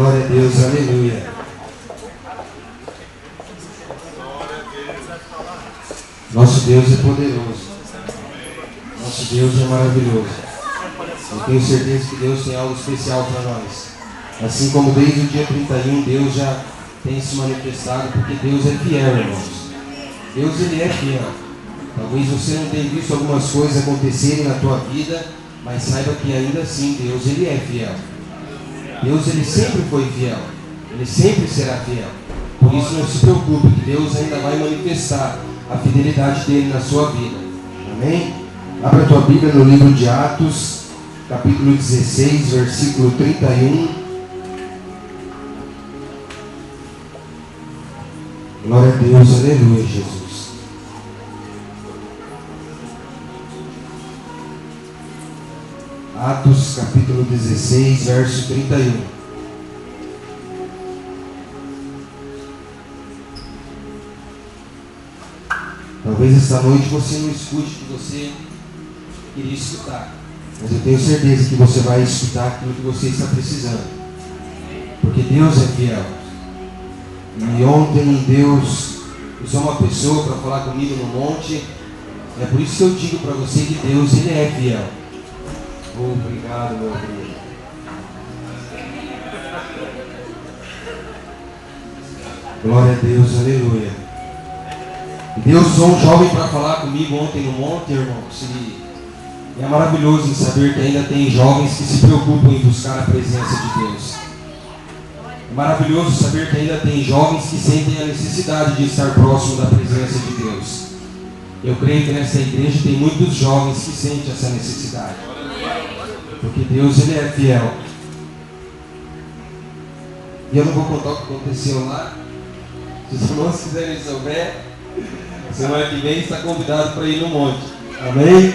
Glória a Deus, aleluia. Nosso Deus é poderoso. Nosso Deus é maravilhoso. Eu tenho certeza que Deus tem algo especial para nós. Assim como desde o dia 31 Deus já tem se manifestado, porque Deus é fiel, irmãos. Deus, Ele é fiel. Talvez você não tenha visto algumas coisas acontecerem na tua vida, mas saiba que ainda assim Deus, Ele é fiel. Deus, Ele sempre foi fiel. Ele sempre será fiel. Por isso não se preocupe, que Deus ainda vai manifestar a fidelidade dele na sua vida. Amém? Abra a tua Bíblia no livro de Atos, capítulo 16, versículo 31. Glória a Deus, aleluia, Jesus. Atos, capítulo 16, verso 31. Talvez esta noite você não escute o que você queria escutar, mas eu tenho certeza que você vai escutar aquilo que você está precisando, porque Deus é fiel. E ontem Deus usou uma pessoa para falar comigo no monte. É por isso que eu digo para você que Deus, Ele é fiel. Obrigado, meu Deus. Glória a Deus, aleluia. Deus usou um jovem para falar comigo ontem no monte, irmãos. E é maravilhoso em saber que ainda tem jovens que se preocupam em buscar a presença de Deus. É maravilhoso saber que ainda tem jovens que sentem a necessidade de estar próximo da presença de Deus. Eu creio que nessa igreja tem muitos jovens que sentem essa necessidade. Porque Deus, Ele é fiel. E eu não vou contar o que aconteceu lá. Se os irmãos quiserem souber, semana que vem está convidado para ir no monte. Amém?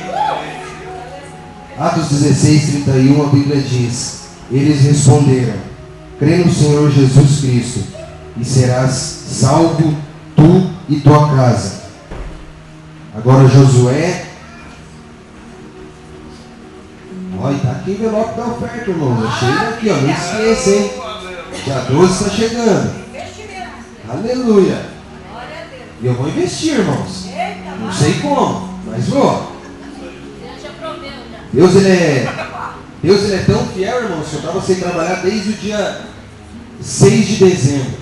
Atos 16, 31, a Bíblia diz: eles responderam: crê no Senhor Jesus Cristo, e serás salvo tu e tua casa. Agora Josué. Olha, está aqui o envelope da oferta, irmão. Chega aqui, ó, não esqueça, hein? Dia 12 está chegando. Aleluia. E eu vou investir, irmãos. Não sei como, mas vou. Deus, Ele é tão fiel, irmãos, que eu estava sem trabalhar desde o dia 6 de dezembro.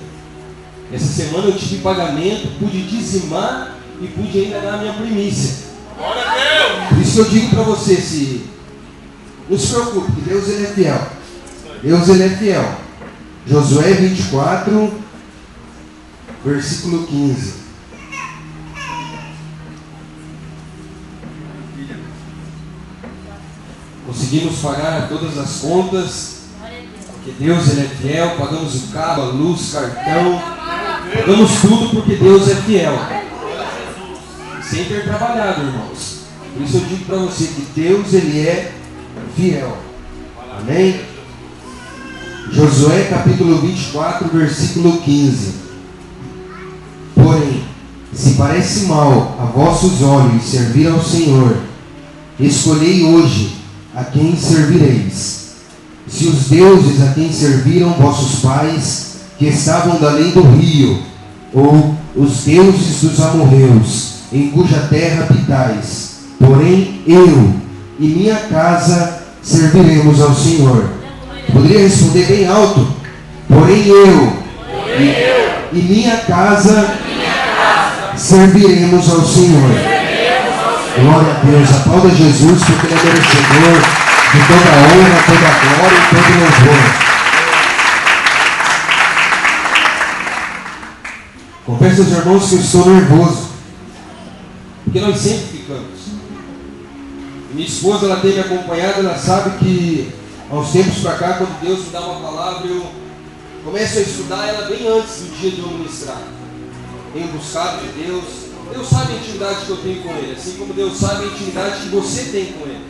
Essa semana eu tive pagamento, pude dizimar e pude ainda dar a minha primícia. Por isso eu digo para você, não se preocupe, que Deus, Ele é fiel. Deus, Ele é fiel. Josué 24, versículo 15. Conseguimos pagar todas as contas, porque Deus, Ele é fiel. Pagamos o cabo, a luz, cartão, pagamos tudo porque Deus é fiel. Sem ter trabalhado, irmãos. Por isso eu digo para você que Deus, Ele é fiel. Amém? Josué capítulo 24, versículo 15. Porém, se parece mal a vossos olhos servir ao Senhor, escolhei hoje a quem servireis. Se os deuses a quem serviram vossos pais, que estavam da além do rio, ou os deuses dos amorreus, em cuja terra habitais. Porém, eu e minha casa serviremos ao Senhor. Poderia responder bem alto: porém eu e minha casa serviremos ao Senhor. Glória a Deus. Aplauda Jesus, porque Ele é merecedor de toda a honra, toda a glória e todo o louvor. Confesso aos irmãos que eu estou nervoso, porque nós sempre ficamos. Minha esposa, ela tem me acompanhado, ela sabe que há uns tempos para cá, quando Deus me dá uma palavra, eu começo a estudar ela bem antes do dia de eu ministrar. Tenho buscado de Deus. Deus sabe a intimidade que eu tenho com Ele, assim como Deus sabe a intimidade que você tem com Ele.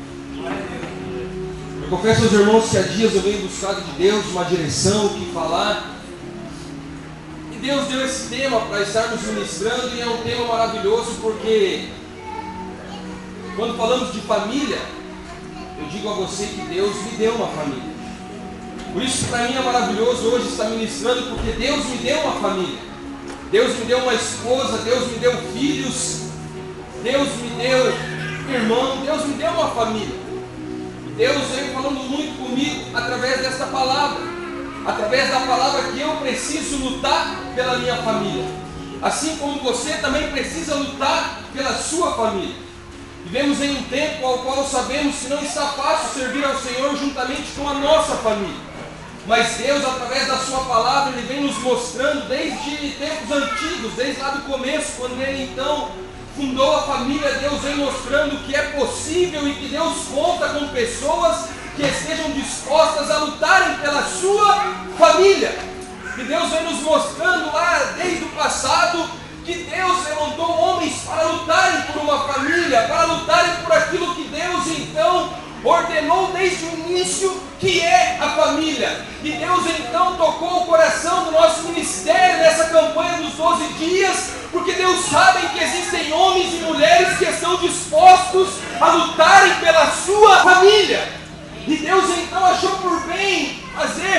Eu confesso aos irmãos que há dias eu venho buscado de Deus uma direção, o que falar. E Deus deu esse tema para estarmos ministrando, e é um tema maravilhoso, porque quando falamos de família, eu digo a você que Deus me deu uma família. Por isso que para mim é maravilhoso hoje estar ministrando, porque Deus me deu uma família. Deus me deu uma esposa, Deus me deu filhos, Deus me deu irmão, Deus me deu uma família. Deus vem falando muito comigo através desta palavra, através da palavra que eu preciso lutar pela minha família, assim como você também precisa lutar pela sua família. Vivemos em um tempo ao qual sabemos que não está fácil servir ao Senhor juntamente com a nossa família. Mas Deus, através da sua palavra, Ele vem nos mostrando desde tempos antigos, desde lá do começo, quando Ele então fundou a família. Deus vem mostrando que é possível e que Deus conta com pessoas que estejam dispostas a lutarem pela sua família. E Deus vem nos mostrando lá desde o passado que Deus levantou homens para lutarem por uma família, para lutarem por aquilo que Deus então ordenou desde o início, que é a família. E Deus então tocou o coração do nosso ministério nessa campanha dos 12 dias, porque Deus sabe que existem homens e mulheres que estão dispostos a lutarem pela sua família. E Deus então achou por bem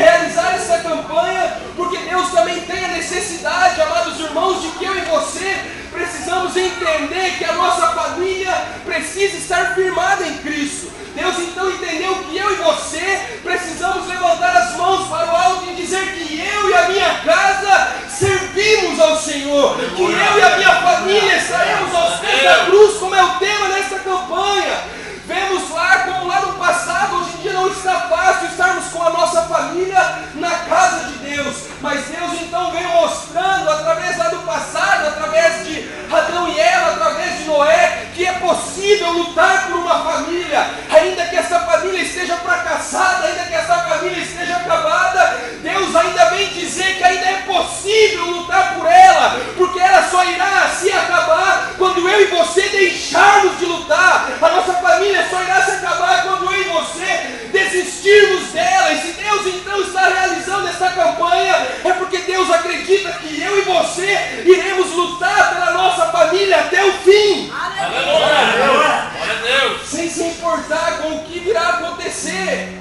realizar essa campanha, porque Deus também tem a necessidade, amados irmãos, de que eu e você precisamos entender que a nossa família precisa estar firmada em Cristo. Deus então entendeu que eu e você precisamos levantar as mãos para o alto e dizer que eu e a minha casa servimos ao Senhor, que eu e a minha família estaremos aos pés da cruz, como é o tema desta campanha. Vemos lá como lá no passado, hoje em dia não está fácil estarmos com a nossa família na casa de Deus, mas Deus então veio mostrando através lá do passado, através de Adão e Eva, através de Noé, que é possível lutar por uma família, ainda que essa família esteja fracassada, ainda que essa família esteja acabada. Deus ainda vem dizer que ainda é possível lutar por ela, porque ela só irá se acabar quando eu e você deixarmos de lutar. A nossa família só irá se acabar quando eu e você desistirmos dela. E se Deus então está realizando essa campanha, é porque Deus acredita que eu e você iremos lutar pela nossa família até o fim. Aleluia! Sem se importar com o que virá acontecer.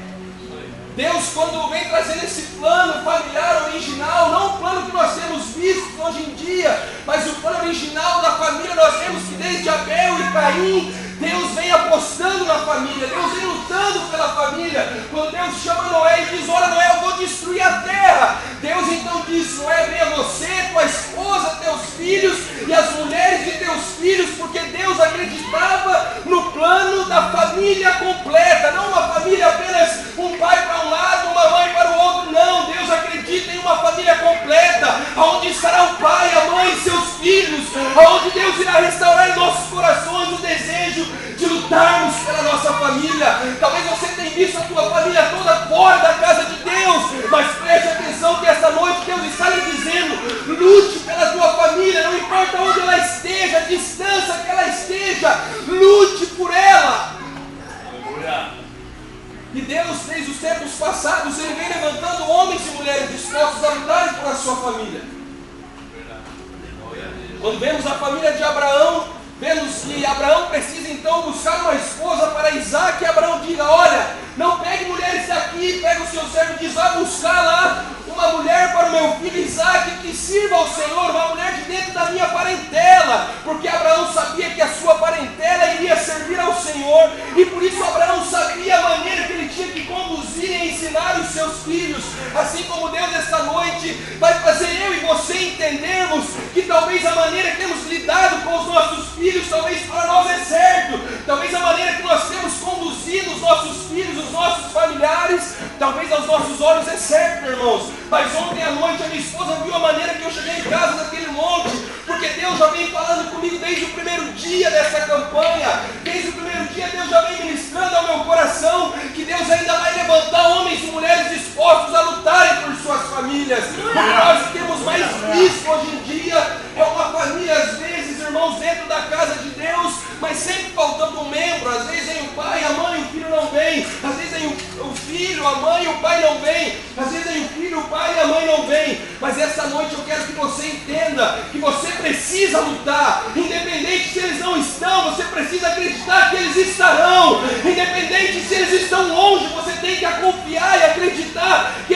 Deus, quando vem trazendo esse plano familiar original, não o plano que nós temos visto hoje em dia, mas o plano original da família, nós vemos que desde Abel e Caim, Deus vem apostando na família, Deus vem lutando pela família. Quando Deus chama Noé e diz: olha, Noé, eu vou destruir a terra, Deus então diz: Noé, venha você, tua esposa, teus filhos e as mulheres de teus filhos, porque Deus acreditava no plano da família completa, não uma família apenas um pai para um lado, uma mãe para o outro. Não, Deus acredita em uma família completa, onde estará o pai, a mãe e seus filhos, onde Deus irá restaurar em nossos corações o desejo de lutarmos pela nossa família. Talvez você tenha visto a tua família toda fora da casa de Deus, mas preste atenção que esta noite Deus está lhe dizendo: lute pela tua família, não importa onde ela esteja, a distância que ela esteja, lute por ela. E Deus, desde os tempos passados, Ele vem levantando homens e mulheres dispostos a lutarem por a sua família. Quando vemos a família de Abraão, vemos que Abraão precisa então buscar uma esposa para Isaac, e Abraão diga: olha, não pegue mulheres daqui, pega o seu servo e diz: vá buscar lá uma mulher para o meu filho Isaac, que sirva ao Senhor, uma mulher de dentro da minha parentela, porque Abraão sabia que a sua parentela iria servir ao Senhor, e por isso Abraão sabia a maneira que ele tinha que conduzir e ensinar os seus filhos. Assim como Deus esta noite vai fazer eu e você entendermos que talvez a maneira que temos lidado com os nossos filhos, talvez para nós é certo, talvez a maneira que nós temos conduzido os nossos filhos, os nossos familiares, talvez aos nossos olhos é certo, irmãos. Mas ontem à noite a minha esposa viu a maneira que eu cheguei em casa daquele monte, porque Deus já vem falando comigo desde o primeiro dia dessa campanha. Desde o primeiro dia Deus já vem ministrando ao meu coração que Deus ainda vai levantar homens e mulheres dispostos a lutarem por suas famílias. O que nós temos mais visto hoje em dia é uma família, às vezes, irmãos, dentro da casa de Deus, mas sempre faltando um membro. Às vezes vem o pai, a mãe, o filho não vem. Às vezes vem o filho, a mãe, o pai não vem. Às vezes vem o filho, o pai e a mãe não vem. Mas esta noite eu quero que você entenda que você precisa lutar. Independente se eles não estão, você precisa acreditar que eles estarão. Independente se eles estão longe, você tem que confiar e acreditar que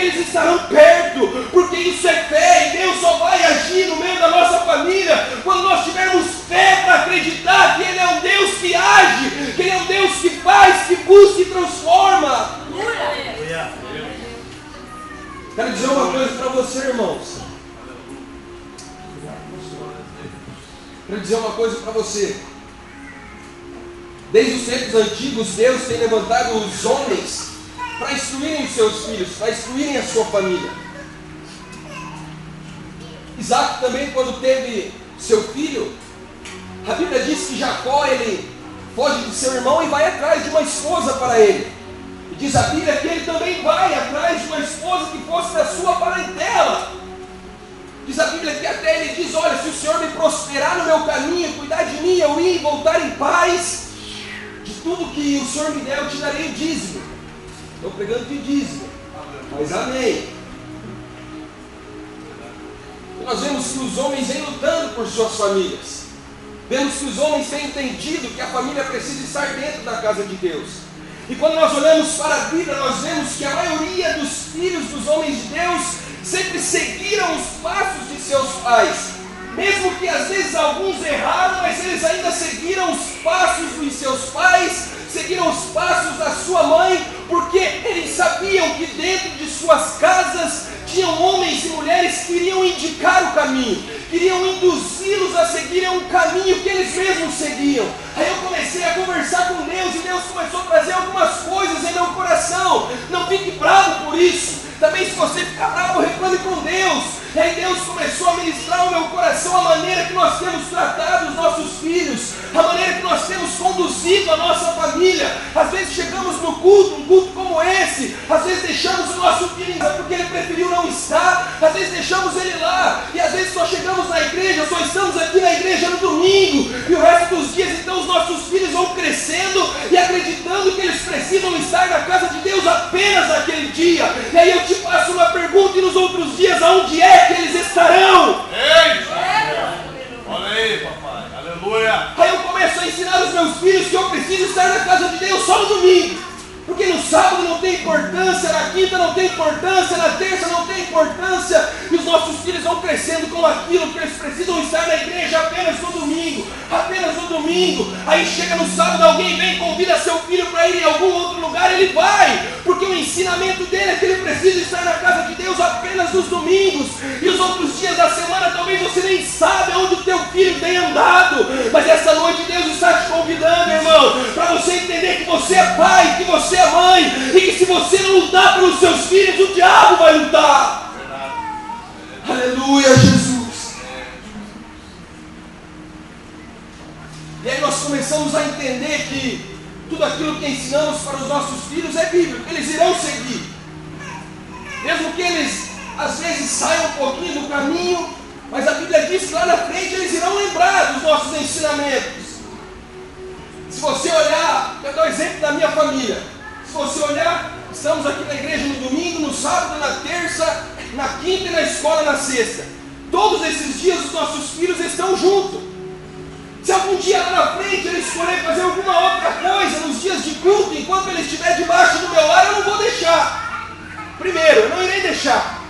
busca e transforma. Quero dizer uma coisa para você, irmãos. Quero dizer uma coisa para você. Desde os tempos antigos, Deus tem levantado os homens para instruírem os seus filhos, para instruírem a sua família. Isaac também, quando teve seu filho, a Bíblia diz que Jacó, ele foge de seu irmão e vai atrás de uma esposa para ele. E diz a Bíblia que ele também vai atrás de uma esposa que fosse da sua parentela. Diz a Bíblia que até ele diz: olha, se o Senhor me prosperar no meu caminho, cuidar de mim, eu ir e voltar em paz, de tudo que o Senhor me der, eu te darei o dízimo. Estou pregando de dízimo, mas amém. E nós vemos que os homens vêm lutando por suas famílias. Vemos que os homens têm entendido que a família precisa estar dentro da casa de Deus. E quando nós olhamos para a Bíblia, nós vemos que a maioria dos filhos dos homens de Deus sempre seguiram os passos de seus pais. Mesmo que às vezes alguns erraram, mas eles ainda seguiram os passos dos seus pais, seguiram os passos da sua mãe, porque eles sabiam que dentro de suas casas tinham homens e mulheres que iriam indicar o caminho, queriam induzi-los a seguirem um caminho que eles mesmos seguiam. Aí eu comecei a conversar com Deus e Deus começou a trazer algumas coisas em meu coração. Não fique bravo por isso. Também, se você ficar bravo, reclame com Deus. E aí Deus começou a ministrar ao meu coração a maneira que nós temos tratado os nossos filhos, a maneira que nós temos conduzido a nossa família. Às vezes chegamos no culto, um culto como esse, às vezes deixamos o nosso filho em casa porque ele preferiu não estar, às vezes deixamos ele lá, e às vezes só chegamos na igreja, só estamos aqui na igreja no domingo, e o resto dos dias então os nossos filhos vão crescendo e acreditando que eles precisam estar na casa de Deus apenas naquele dia. E aí eu te faço uma pergunta: e nos outros dias aonde é que eles estarão? Olha aí, papai, aleluia. Aí eu começo a ensinar os meus filhos que eu preciso estar na casa de Deus só no domingo, porque no sábado não tem importância, na quinta não tem importância, na terça não tem importância, e os nossos filhos vão crescendo com aquilo que eles precisam estar na igreja apenas no domingo, apenas no domingo. Aí chega no sábado, alguém vem e convida seu filho para ir em algum outro lugar, ele vai, porque o ensinamento dele é que ele precisa estar na casa de Deus apenas nos domingos, e os outros dias da semana talvez você nem sabe onde o teu filho tem andado, mas essa noite Deus está te convidando, irmão, para você entender que você é pai, que você é mãe, e que se você não lutar pelos seus filhos, o diabo vai lutar. Aleluia, Jesus. E aí nós começamos a entender que tudo aquilo que ensinamos para os nossos filhos é bíblico, eles irão seguir, mesmo que eles às vezes saiam um pouquinho do caminho, mas a Bíblia diz que lá na frente eles irão lembrar dos nossos ensinamentos. Se você olhar, eu dou o exemplo da minha família. Se você olhar, estamos aqui na igreja no domingo, no sábado, na terça, na quinta e na escola na sexta. Todos esses dias os nossos filhos estão juntos. Se algum dia lá na frente eles forem fazer alguma outra coisa nos dias de culto, enquanto ele estiver debaixo do meu lar, eu não vou deixar. Primeiro, eu não irei deixar.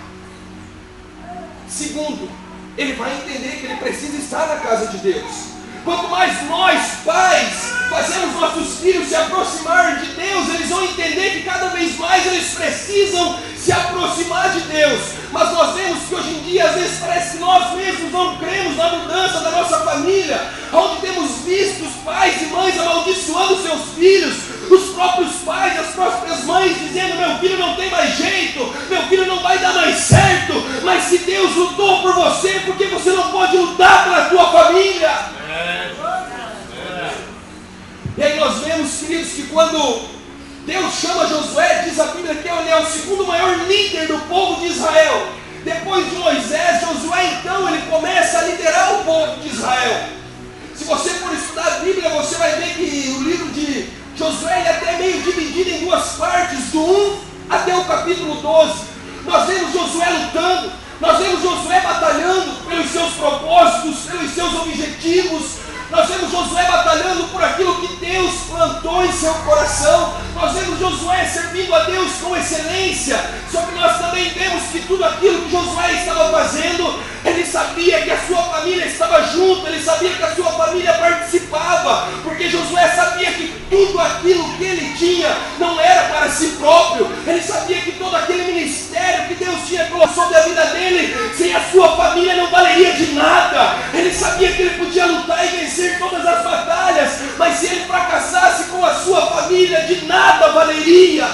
Segundo, ele vai entender que ele precisa estar na casa de Deus. Quanto mais nós, pais, fazemos nossos filhos se aproximar de Deus, eles vão entender que cada vez mais eles precisam se aproximar de Deus. Mas nós vemos que hoje em dia, às vezes parece que nós mesmos não cremos na mudança da nossa família, onde temos visto os pais e mães amaldiçoando seus filhos, os próprios pais, as próprias mães dizendo: meu filho não tem mais jeito, meu filho não vai dar mais certo. Mas se Deus lutou por você, por que você não pode lutar pela tua família? E aí nós vemos, queridos, que quando Deus chama Josué, diz a Bíblia que ele é o segundo maior líder do povo de Israel. Depois de Moisés, Josué então ele começa a liderar o povo de Israel. Se você for estudar a Bíblia, você vai ver que o livro de Josué ele é até meio dividido em duas partes, do 1 até o capítulo 12. Nós vemos Josué lutando, nós vemos Josué batalhando pelos seus propósitos, pelos seus objetivos. Nós vemos Josué batalhando por aquilo que Deus plantou em seu coração. Nós vemos Josué servindo a Deus com excelência. Só que nós também vemos que tudo aquilo que Josué estava fazendo, ele sabia que a sua família estava junto, ele sabia que a sua família participava, porque Josué sabia que tudo aquilo que ele tinha não era para si próprio. Ele sabia que todo aquele ministério que Deus tinha colocado sobre a vida dele, sem a sua família não valeria de nada. Ele sabia que ele podia lutar e vencer todas as batalhas, mas se ele fracassasse com a sua família, de nada valeria.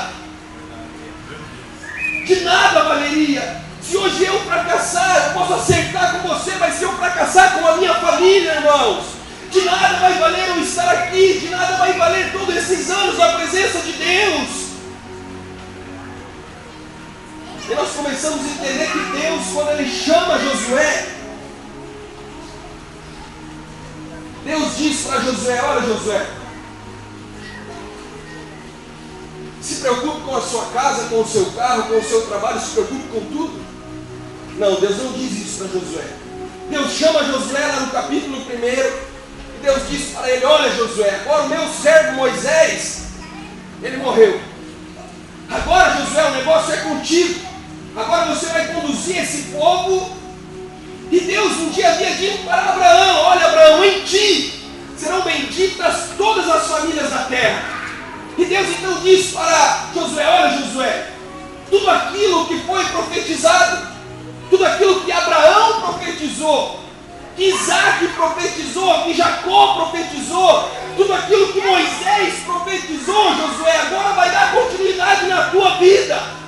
De nada valeria. Se hoje eu fracassar, eu posso acertar com você, mas se eu fracassar com a minha família, irmãos, de nada vai valer eu estar aqui, de nada vai valer todos esses anos na presença de Deus. E nós começamos a entender que Deus, quando Ele chama Josué, Deus diz para Josué: olha, Josué, se preocupe com a sua casa, com o seu carro, com o seu trabalho, se preocupe com tudo. Não, Deus não diz isso para Josué. Deus chama Josué lá no capítulo 1, e Deus diz para ele: olha, Josué, agora o meu servo Moisés, ele morreu. Agora, Josué, o negócio é contigo. Agora você vai conduzir esse povo. E Deus um dia havia dito para Abraão: olha, Abraão, em ti serão benditas todas as famílias da terra. E Deus então diz para Josué: olha, Josué, tudo aquilo que foi profetizado, tudo aquilo que Abraão profetizou, que Isaac profetizou, que Jacó profetizou, tudo aquilo que Moisés profetizou, Josué, agora vai dar continuidade na tua vida.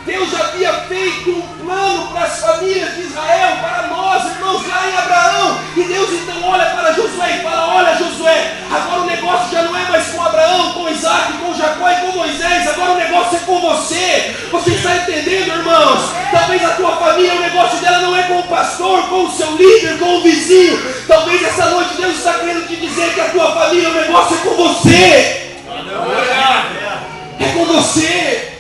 Deus já havia feito um plano para as famílias de Israel, para nós, irmãos, lá em Abraão. E Deus então olha para Josué e fala: olha, Josué, agora o negócio já não é mais com Abraão, com Isaac, com Jacó e com Moisés, agora o negócio é com você. Você está entendendo, irmãos? Talvez a tua família, o negócio dela não é com o pastor, com o seu líder, com o vizinho. Talvez essa noite Deus está querendo te dizer que a tua família, o negócio é com você. É com você.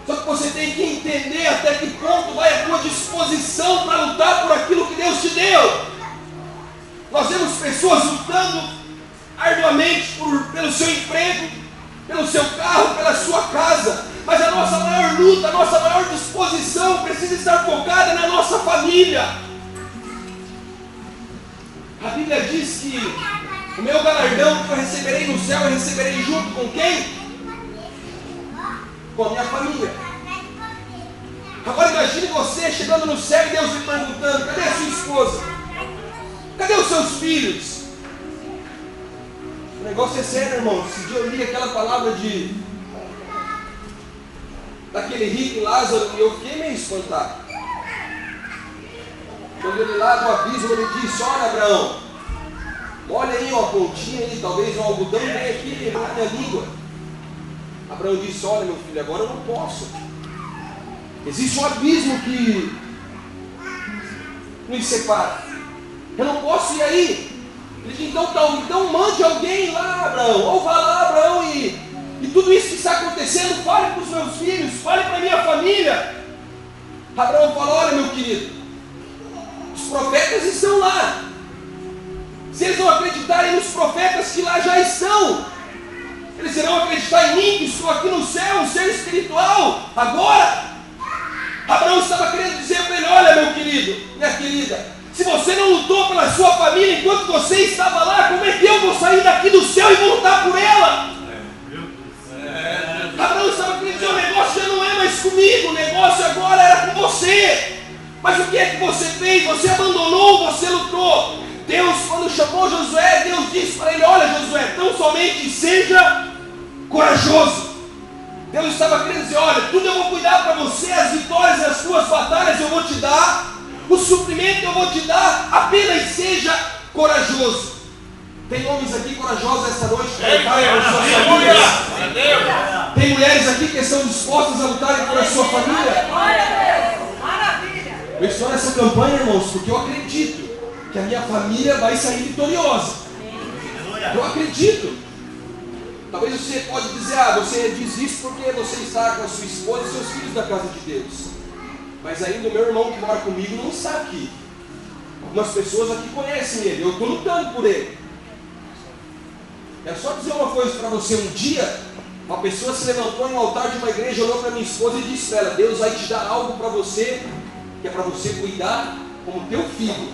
Só que você tem que entender até que ponto vai a tua disposição para lutar por aquilo que Deus te deu. Nós vemos pessoas lutando arduamente pelo seu emprego, pelo seu carro, pela sua casa. Mas a nossa maior luta, a nossa maior disposição precisa estar focada na nossa família. A Bíblia diz que o meu galardão que eu receberei no céu, eu receberei junto com quem? Com a minha família. Agora imagine você chegando no céu e Deus lhe perguntando: cadê a sua esposa? Cadê os seus filhos? O negócio é sério, irmão. Esse dia eu li aquela palavra daquele rico Lázaro e eu fiquei meio espantado. Quando ele lá no abismo, ele disse: olha, Abraão, olha aí uma pontinha aí, talvez um algodão vem aqui na minha língua. Abraão disse: olha, meu filho, agora eu não posso. Existe um abismo que nos separa. Eu não posso ir aí. Ele disse: então mande alguém lá, Abraão. Ou vá lá, Abraão, e tudo isso que está acontecendo, fale para os meus filhos, fale para a minha família. Abraão falou: olha, meu querido, os profetas estão lá. Se eles não acreditarem nos profetas que lá já estão, eles irão acreditar em mim, que estou aqui no céu, um ser espiritual. Agora, Abraão estava querendo dizer para ele: olha, meu querido, minha querida, se você não lutou pela sua família enquanto você estava lá, como é que eu vou sair daqui do céu e vou lutar por ela? Abraão estava querendo dizer: o negócio já não é mais comigo, o negócio agora era com você. Mas o que é que você fez? Você abandonou, você lutou. Deus, quando chamou Josué, Deus disse para ele: olha, Josué, tão somente seja corajoso. Deus estava querendo dizer: olha, tudo eu vou cuidar para você, as vitórias e as suas batalhas eu vou te dar, o suprimento eu vou te dar, apenas seja corajoso. Tem homens aqui corajosos esta noite para lutarem por sua família? Tem mulheres aqui que estão dispostas a lutarem por a sua família? Eu estou nessa campanha, irmãos, porque eu acredito que a minha família vai sair vitoriosa. Eu acredito. Talvez você pode dizer: você diz isso porque você está com a sua esposa e seus filhos na casa de Deus. Mas ainda o meu irmão que mora comigo não está aqui. Algumas pessoas aqui conhecem ele, eu estou lutando por ele. É só dizer uma coisa para você: um dia Uma pessoa se levantou em um altar de uma igreja, olhou para minha esposa e disse para ela: Deus vai te dar algo para você, que é para você cuidar como teu filho.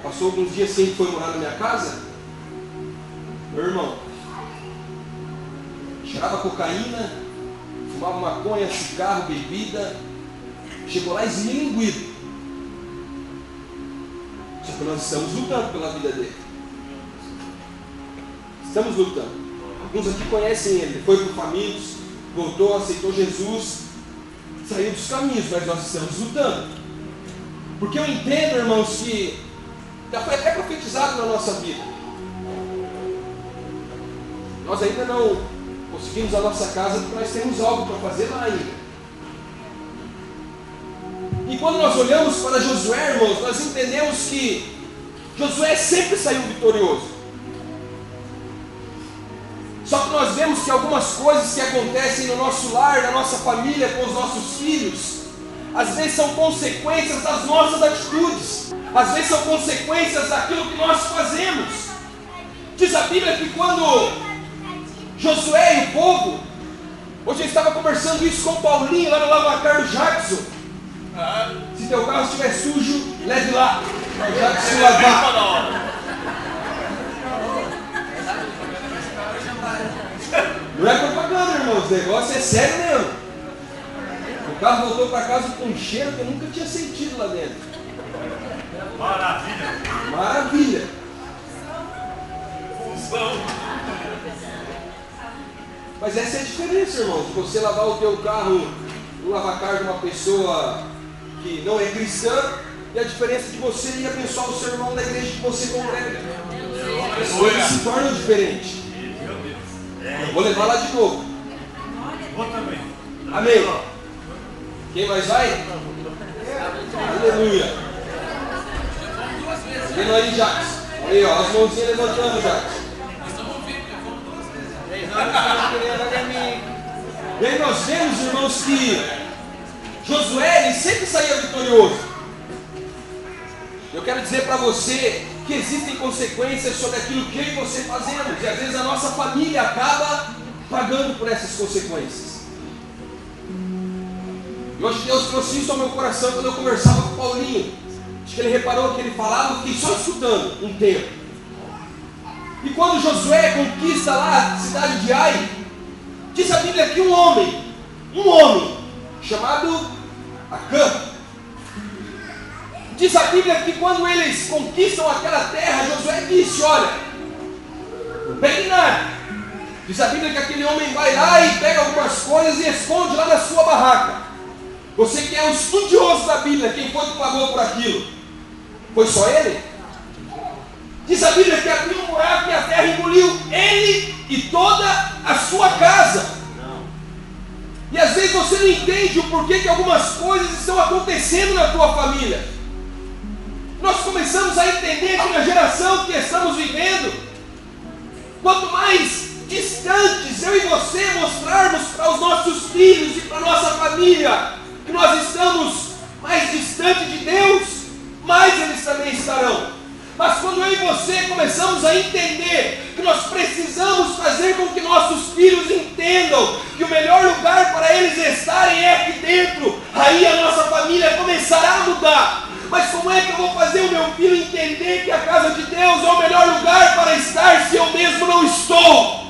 Passou alguns dias sem que foi morar na minha casa. Meu irmão cheirava cocaína, fumava maconha, cigarro, bebida. Chegou lá esmilinguido. Só que nós estamos lutando pela vida dele. Estamos lutando. Alguns aqui conhecem ele. Ele foi para o Famintos, voltou, aceitou Jesus, saiu dos caminhos, mas nós estamos lutando. Porque eu entendo, irmãos, que já foi até profetizado na nossa vida. Nós ainda não conseguimos a nossa casa porque nós temos algo para fazer lá ainda. E quando nós olhamos para Josué, irmãos, nós entendemos que Josué sempre saiu vitorioso. Só que nós vemos que algumas coisas que acontecem no nosso lar, na nossa família, com os nossos filhos, às vezes são consequências das nossas atitudes. Às vezes são consequências daquilo que nós fazemos. Diz a Bíblia que quando Josué e o povo, hoje eu estava conversando isso com o Paulinho lá no Lavacar do Jackson. Se teu carro estiver sujo, leve lá para o Jackson lavar. Não é propaganda, irmãos, o negócio é sério mesmo. O carro voltou para casa com um cheiro que eu nunca tinha sentido lá dentro. Maravilha. Maravilha. Função. Mas essa é a diferença, irmãos, de você lavar o teu carro no lavacar de uma pessoa que não é cristã, e a diferença de você ir abençoar o seu irmão da igreja que você congrega. As coisas se tornam diferentes. Eu vou levar lá de novo. Vou também. Amém. Quem mais vai? Aleluia. Vendo aí, Jacques. Aí, ó, as mãozinhas levantando, Jacques. E aí nós vemos, irmãos, que Josué ele sempre saía vitorioso. Eu quero dizer para você que existem consequências sobre aquilo que eu e você fazemos. E às vezes a nossa família acaba pagando por essas consequências. E hoje Deus trouxe isso ao meu coração quando eu conversava com o Paulinho. Acho que ele reparou que ele falava, eu fiquei só escutando um tempo. E quando Josué conquista lá a cidade de Ai, diz a Bíblia que um homem chamado Acã, diz a Bíblia que quando eles conquistam aquela terra, Josué disse: olha, não pegue nada. Diz a Bíblia que aquele homem vai lá e pega algumas coisas e esconde lá na sua barraca. Você que é um estudioso da Bíblia, quem foi que pagou por aquilo? Foi só ele? Diz a Bíblia que abriu um buraco e a terra engoliu ele e toda a sua casa. E às vezes você não entende o porquê que algumas coisas estão acontecendo na tua família. Nós começamos a entender que na geração que estamos vivendo, quanto mais distantes eu e você mostrarmos para os nossos filhos e para a nossa família que nós estamos mais distantes de Deus, mais eles também estarão. Mas quando eu e você começamos a entender que nós precisamos fazer com que nossos filhos entendam que o melhor lugar para eles estarem é aqui dentro, aí a nossa família começará a mudar. Mas como é que eu vou fazer o meu filho entender que a casa de Deus é o melhor lugar para estar se eu mesmo não estou?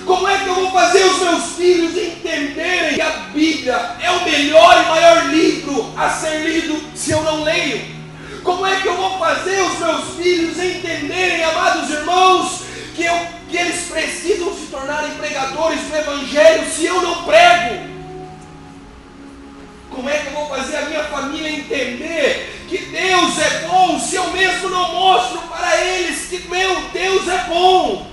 Como é que eu vou fazer os meus filhos entenderem que a Bíblia é o melhor e maior livro a ser lido se eu não leio? Como é que eu vou fazer os meus filhos entenderem, amados irmãos, que eles precisam se tornarem pregadores do Evangelho se eu não prego? Como é que eu vou fazer a minha família entender que Deus é bom se eu mesmo não mostro para eles que meu Deus é bom?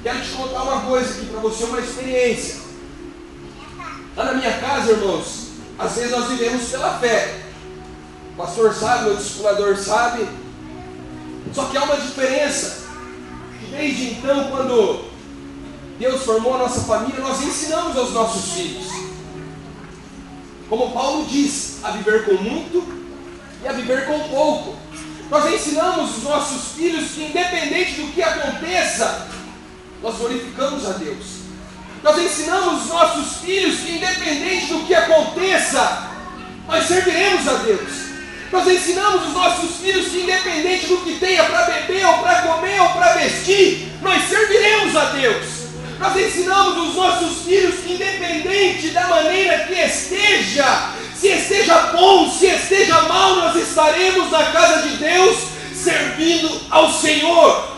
Quero te contar uma coisa aqui para você, uma experiência. Lá na minha casa, irmãos, às vezes nós vivemos pela fé. O pastor sabe, o discipulador sabe. Só que há uma diferença. Desde então, quando Deus formou a nossa família, nós ensinamos aos nossos filhos, como Paulo diz, a viver com muito e a viver com pouco. Nós ensinamos os nossos filhos que independente do que aconteça, nós glorificamos a Deus. Nós ensinamos os nossos filhos que, independente do que aconteça, nós serviremos a Deus. Nós ensinamos os nossos filhos que, independente do que tenha para beber, ou para comer, ou para vestir, nós serviremos a Deus. Nós ensinamos os nossos filhos que, independente da maneira que esteja, se esteja bom, se esteja mal, nós estaremos na casa de Deus servindo ao Senhor.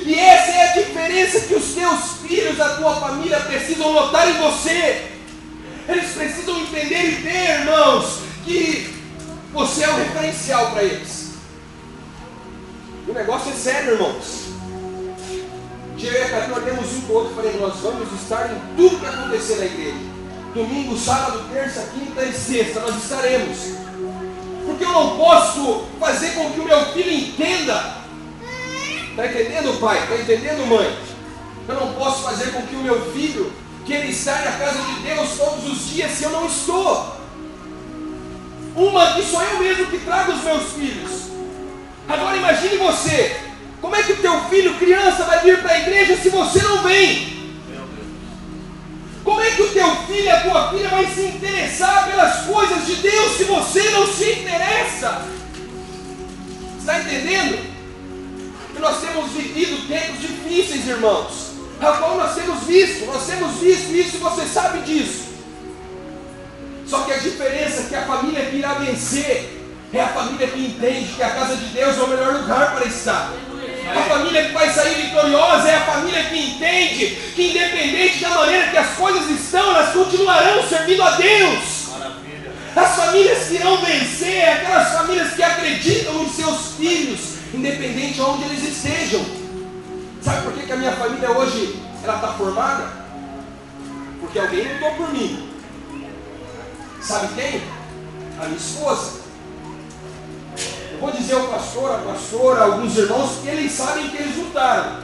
E essa é a diferença que os teus filhos, a tua família precisam notar em você. Eles precisam entender e ver, irmãos, que você é o referencial para eles. O negócio é sério, irmãos. Eu e a Catarina oramos um com o outro, falei, nós vamos estar em tudo que acontecer na igreja. Domingo, sábado, terça, quinta e sexta, nós estaremos. Porque eu não posso fazer com que o meu filho entenda. Está entendendo, pai? Está entendendo, mãe? Eu não posso fazer com que o meu filho, que ele está na casa de Deus todos os dias, se eu não estou. Uma que sou eu mesmo que trago os meus filhos. Agora imagine você. Como é que o teu filho, criança, vai vir para a igreja se você não vem? Como é que o teu filho e a tua filha vai se interessar pelas coisas de Deus se você não se interessa? Está entendendo? Que nós temos vivido tempos difíceis, irmãos. A qual nós temos visto isso e você sabe disso. Só que a diferença é que a família que irá vencer é a família que entende que a casa de Deus é o melhor lugar para estar. A família que vai sair vitoriosa é a família que entende que, independente da maneira que as coisas estão, elas continuarão servindo a Deus. Maravilha. As famílias que irão vencer é aquelas famílias que acreditam em seus filhos, independente de onde eles estejam. Sabe por que a minha família hoje está formada? Porque alguém lutou por mim. Sabe quem? A minha esposa. Eu vou dizer ao pastor, a pastora, alguns irmãos, que eles sabem que eles lutaram.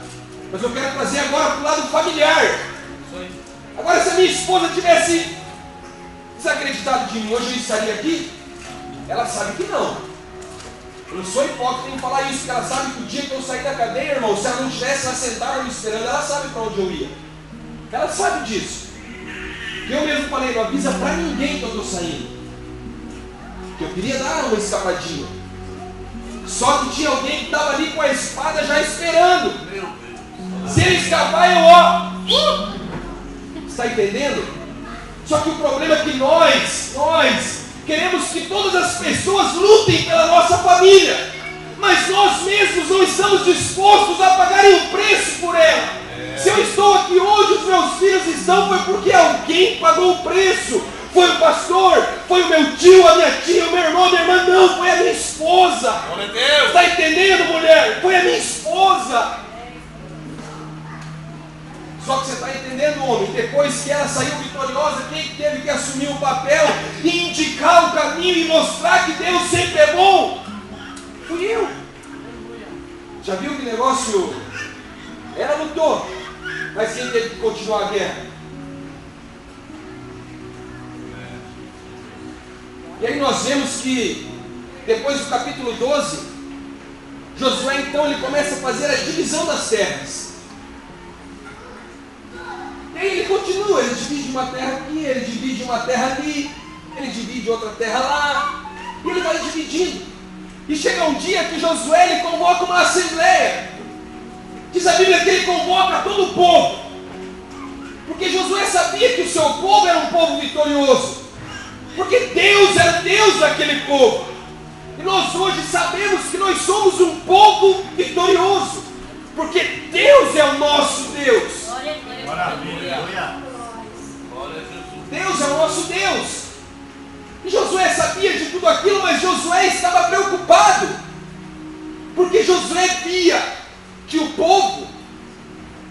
Mas eu quero trazer agora para o lado familiar. Agora, se a minha esposa tivesse desacreditado de mim, hoje eu estaria aqui? Ela sabe que não. Eu não sou hipócrita em falar isso, porque ela sabe que o dia que eu sair da cadeia, irmão, se ela não estivesse lá sentada me esperando, ela sabe para onde eu ia. Ela sabe disso. Que eu mesmo falei, não avisa para ninguém que eu estou saindo. Que eu queria dar uma escapadinha. Só que tinha alguém que estava ali com a espada já esperando. Se ele escapar, eu está entendendo? Só que o problema é que nós queremos que todas as pessoas lutem pela nossa família, mas nós mesmos não estamos dispostos a pagarem o preço por ela. Se eu estou aqui hoje, os meus filhos estão, foi porque alguém pagou o preço. Foi o pastor, foi o meu tio, a minha tia, o meu irmão, a minha irmã, não, foi a minha esposa. Está entendendo, mulher? Foi a minha esposa. Só que você está entendendo, homem, depois que ela saiu vitoriosa, quem teve que assumir o papel e indicar o caminho e mostrar que Deus sempre é bom? Fui eu. Já viu que negócio? Ela lutou, mas quem teve que continuar a guerra? E aí nós vemos que, depois do capítulo 12, Josué então ele começa a fazer a divisão das terras. E aí ele continua, ele divide uma terra aqui, ele divide uma terra ali, ele divide outra terra lá, e ele vai dividindo. E chega um dia que Josué ele convoca uma assembleia. Diz a Bíblia que ele convoca todo o povo, porque Josué sabia que o seu povo era um povo vitorioso. Porque Deus era Deus daquele povo. E nós hoje sabemos que nós somos um povo vitorioso. Porque Deus é o nosso Deus. Deus é o nosso Deus. E Josué sabia de tudo aquilo, mas Josué estava preocupado. Porque Josué via que o povo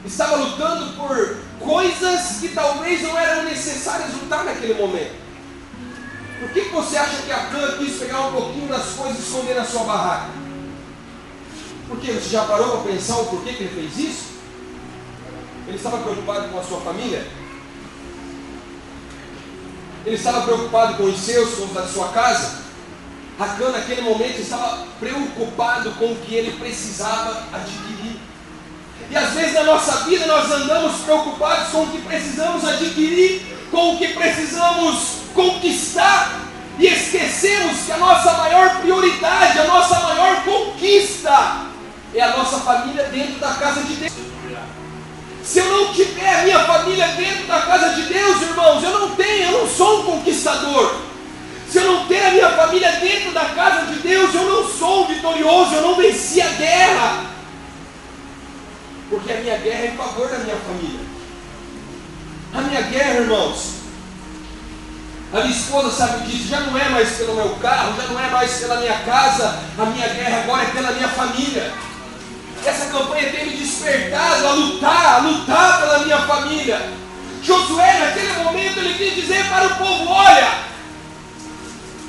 estava lutando por coisas que talvez não eram necessárias lutar naquele momento. Por que você acha que Acã quis pegar um pouquinho das coisas e esconder na sua barraca? Por quê? Você já parou para pensar o porquê que ele fez isso? Ele estava preocupado com a sua família? Ele estava preocupado com os seus, com os da sua casa? Acã naquele momento estava preocupado com o que ele precisava adquirir. E às vezes na nossa vida nós andamos preocupados com o que precisamos adquirir, com o que precisamos conquistar, e esquecemos que a nossa maior prioridade, a nossa maior conquista é a nossa família dentro da casa de Deus. Se eu não tiver a minha família dentro da casa de Deus, irmãos, eu não sou um conquistador. Se eu não ter a minha família dentro da casa de Deus, eu não sou um vitorioso, eu não venci a guerra. Porque a minha guerra é em favor da minha família. A minha guerra, irmãos, a minha esposa sabe disso, já não é mais pelo meu carro, já não é mais pela minha casa, a minha guerra agora é pela minha família. Essa campanha tem me despertado a lutar pela minha família. Josué, naquele momento, ele quis dizer para o povo: olha,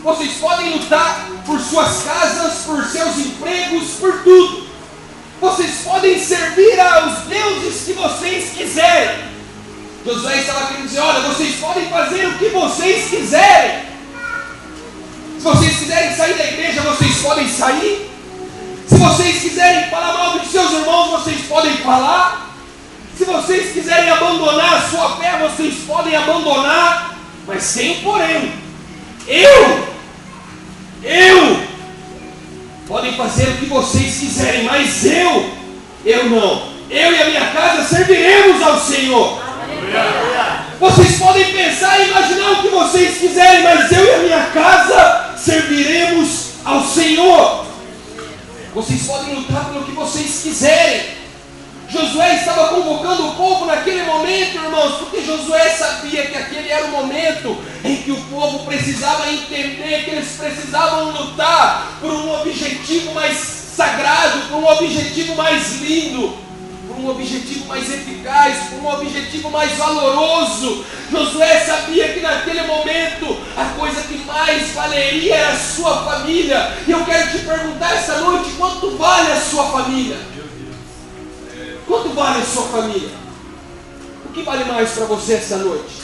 vocês podem lutar por suas casas, por seus empregos, por tudo. Vocês podem servir aos deuses que vocês quiserem. Josué estava querendo dizer: olha, vocês podem fazer o que vocês quiserem. Se vocês quiserem sair da igreja, vocês podem sair. Se vocês quiserem falar mal dos seus irmãos, vocês podem falar. Se vocês quiserem abandonar a sua fé, vocês podem abandonar. Mas tem um porém. Podem fazer o que vocês quiserem, mas eu não. Eu e a minha casa serviremos ao Senhor. Vocês podem pensar e imaginar o que vocês quiserem, mas eu e a minha casa serviremos ao Senhor. Vocês podem lutar pelo que vocês quiserem. Josué estava convocando o povo naquele momento, irmãos, porque Josué sabia que aquele era o momento em que o povo precisava entender que eles precisavam lutar por um objetivo mais sagrado, por um objetivo mais lindo, por um objetivo mais eficaz, por um objetivo mais valoroso. Josué sabia que naquele momento a coisa que mais valeria era a sua família. E eu quero te perguntar essa noite: quanto vale a sua família? Quanto vale a sua família? O que vale mais para você essa noite?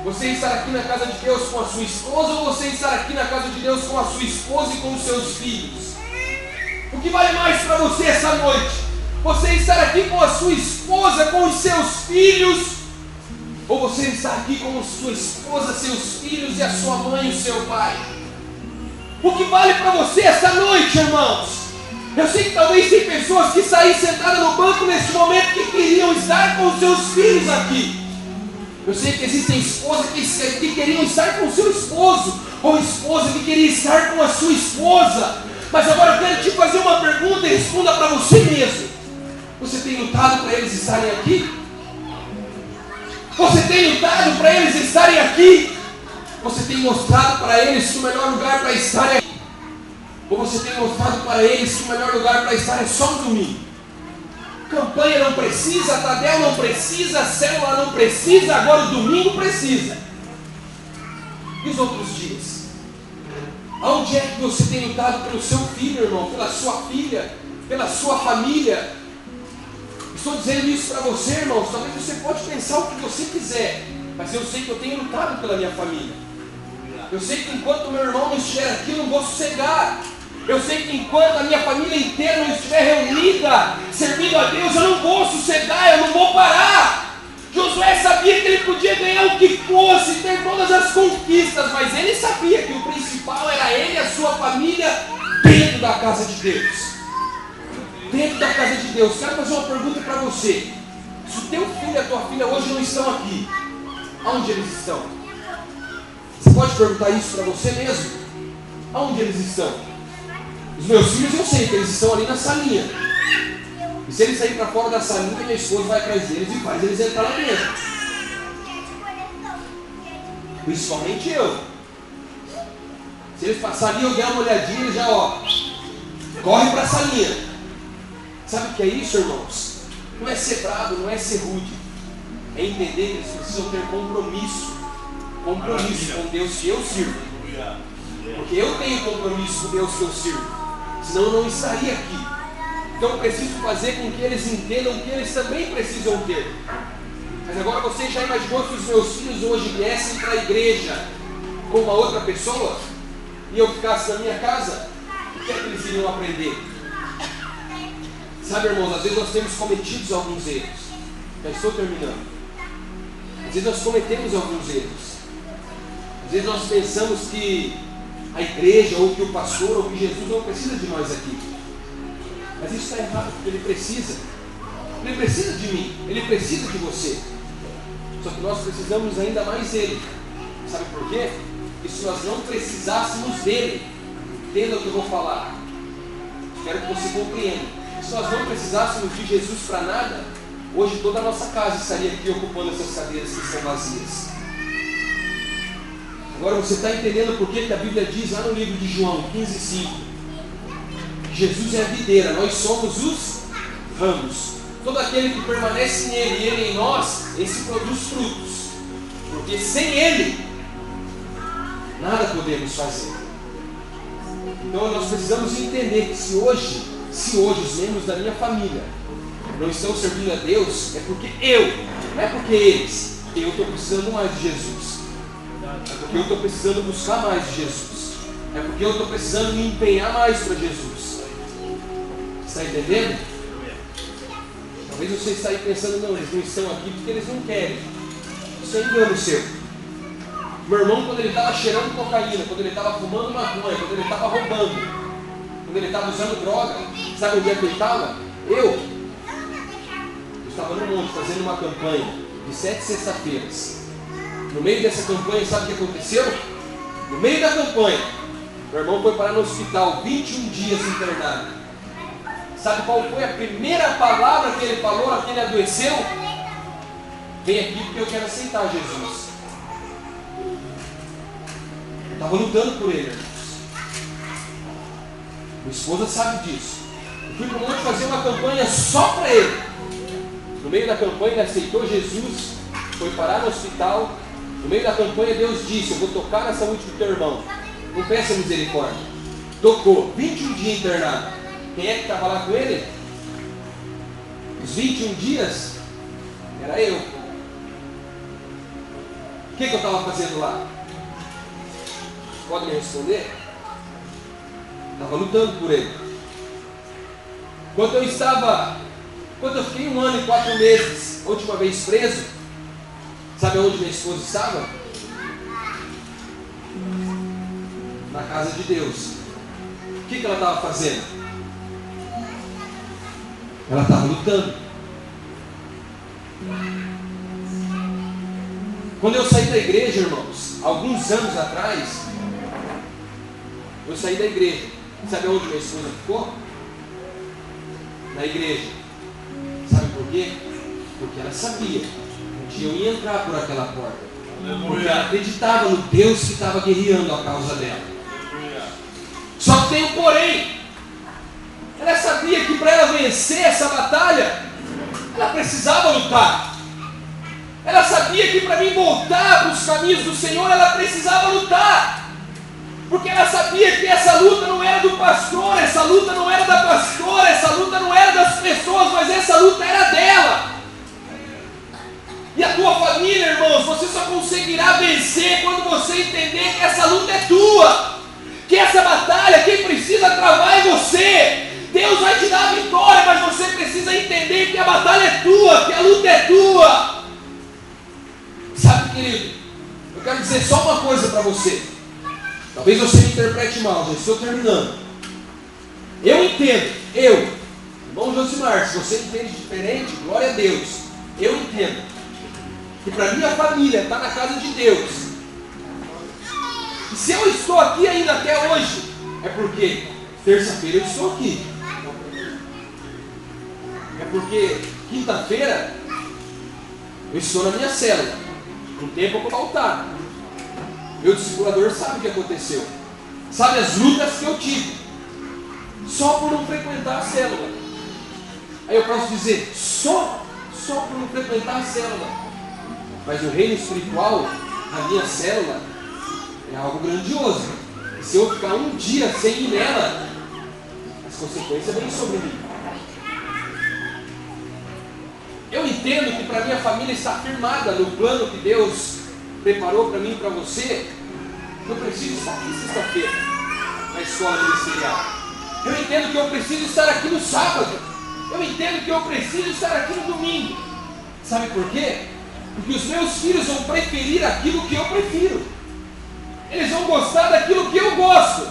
Você estar aqui na casa de Deus com a sua esposa, ou você estar aqui na casa de Deus com a sua esposa e com os seus filhos? O que vale mais para você essa noite? Você estar aqui com a sua esposa, com os seus filhos, ou você estar aqui com a sua esposa, seus filhos e a sua mãe e o seu pai? O que vale para você essa noite, irmãos? Eu sei que talvez tem pessoas que saíram sentadas no banco neste momento que queriam estar com os seus filhos aqui. Eu sei que existem esposas que queriam estar com o seu esposo, ou esposa que queria estar com a sua esposa. Mas agora eu quero te fazer uma pergunta e responda para você mesmo. Você tem lutado para eles estarem aqui? Você tem lutado para eles estarem aqui? Você tem mostrado para eles que o melhor lugar para estarem aqui? Ou você tem mostrado para eles que o melhor lugar para estar é só no domingo? Campanha não precisa, Tadel não precisa, célula não precisa, agora o domingo precisa. E os outros dias? Aonde é que você tem lutado pelo seu filho, irmão? Pela sua filha? Pela sua família? Estou dizendo isso para você, irmãos. Talvez você pode pensar o que você quiser, mas eu sei que eu tenho lutado pela minha família. Eu sei que enquanto meu irmão não estiver aqui, eu não vou sossegar. Eu sei que enquanto a minha família inteira não estiver reunida, servindo a Deus, eu não vou sossegar, eu não vou parar. Josué sabia que ele podia ganhar o que fosse, ter todas as conquistas, mas ele sabia que o principal era ele e a sua família dentro da casa de Deus. Dentro da casa de Deus. Quero fazer uma pergunta para você. Se o teu filho e a tua filha hoje não estão aqui, aonde eles estão? Você pode perguntar isso para você mesmo? Aonde eles estão? Os meus filhos, eu sei que eles estão ali na salinha. E se eles saírem para fora da salinha, minha esposa vai atrás deles e faz eles entrar lá dentro. Principalmente eu. Se eles passarem ali, eu der uma olhadinha, eles já, corre para a salinha. Sabe o que é isso, irmãos? Não é ser bravo, não é ser rude. É entender que eles precisam ter compromisso com Deus que eu sirvo. Porque eu tenho compromisso com Deus que eu sirvo. Senão eu não estaria aqui. Então eu preciso fazer com que eles entendam que eles também precisam ter. Mas agora você já imaginou se os meus filhos hoje viessem para a igreja com uma outra pessoa e eu ficasse na minha casa? O que é que eles iriam aprender? Sabe, irmãos, às vezes nós temos cometido alguns erros. Já estou terminando. Às vezes nós cometemos alguns erros. Às vezes nós pensamos que a igreja, ou que o pastor, ou que Jesus não precisa de nós aqui. Mas isso está errado, porque Ele precisa. Ele precisa de mim, Ele precisa de você. Só que nós precisamos ainda mais dEle. Sabe por quê? Porque se nós não precisássemos dEle, entenda o que eu vou falar. Espero que você compreenda. Se nós não precisássemos de Jesus para nada, hoje toda a nossa casa estaria aqui ocupando essas cadeiras que estão vazias. Agora você está entendendo por que a Bíblia diz lá no livro de João 15,5 que Jesus é a videira, nós somos os ramos. Todo aquele que permanece nele e ele em nós, esse produz frutos. Porque sem ele, nada podemos fazer. Então nós precisamos entender que se hoje os membros da minha família não estão servindo a Deus, é porque não é porque eles, eu estou precisando mais de Jesus. É porque eu estou precisando buscar mais de Jesus. É porque eu estou precisando me empenhar mais para Jesus. Está entendendo? Talvez você está aí pensando, não, eles não estão aqui porque eles não querem. Isso é engano seu. Meu irmão, quando ele estava cheirando cocaína, quando ele estava fumando maconha, quando ele estava roubando, quando ele estava usando droga, sabe onde é que ele estava? Eu estava no monte fazendo uma campanha de 7 sexta-feiras. No meio dessa campanha, sabe o que aconteceu? No meio da campanha, meu irmão foi parar no hospital, 21 dias internado. Sabe qual foi a primeira palavra que ele falou na que ele adoeceu? Vem aqui porque eu quero aceitar Jesus. Eu estava lutando por ele, irmãos. Minha esposa sabe disso. Eu fui para o monte fazer uma campanha só para ele. No meio da campanha ele aceitou Jesus, foi parar no hospital. No meio da campanha Deus disse, eu vou tocar na saúde do teu irmão. Não peça misericórdia. Tocou, 21 dias internado. Quem é que estava lá com ele? Os 21 dias era eu. O que eu estava fazendo lá? Pode me responder? Estava lutando por ele. Quando eu fiquei 1 ano e 4 meses, a última vez preso, sabe onde minha esposa estava? Na casa de Deus. O que ela estava fazendo? Ela estava lutando. Quando eu saí da igreja, irmãos, alguns anos atrás, eu saí da igreja. Sabe onde minha esposa ficou? Na igreja. Sabe por quê? Porque ela sabia que eu ia entrar por aquela porta. Porque ela acreditava no Deus que estava guerreando a causa dela. Só que tem um porém. Ela sabia que para ela vencer essa batalha, ela precisava lutar. Ela sabia que para mim voltar para os caminhos do Senhor, ela precisava lutar. Porque ela sabia que essa luta não era do pastor, essa luta não era da pastora, essa luta não era das pessoas, mas essa luta era dela. E a tua família, irmãos, você só conseguirá vencer quando você entender que essa luta é tua. Que essa batalha, quem precisa travar é você. Deus vai te dar a vitória, mas você precisa entender que a batalha é tua, que a luta é tua. Sabe, querido, eu quero dizer só uma coisa para você. Talvez você me interprete mal, já estou terminando. Eu entendo, irmão Josimar, se você entende diferente, glória a Deus. Eu entendo que para minha família está na casa de Deus. E se eu estou aqui ainda até hoje, é porque terça-feira eu estou aqui. É porque quinta-feira eu estou na minha célula. Um tempo para faltar. Meu discipulador sabe o que aconteceu. Sabe as lutas que eu tive. Só por não frequentar a célula. Aí eu posso dizer, só por não frequentar a célula. Mas o reino espiritual, a minha célula, é algo grandioso. E se eu ficar um dia sem ir nela, as consequências vêm sobre mim. Eu entendo que para minha família estar firmada no plano que Deus preparou para mim e para você, eu preciso estar aqui sexta-feira, na escola ministerial. Eu entendo que eu preciso estar aqui no sábado. Eu entendo que eu preciso estar aqui no domingo. Sabe por quê? Porque os meus filhos vão preferir aquilo que eu prefiro. Eles vão gostar daquilo que eu gosto.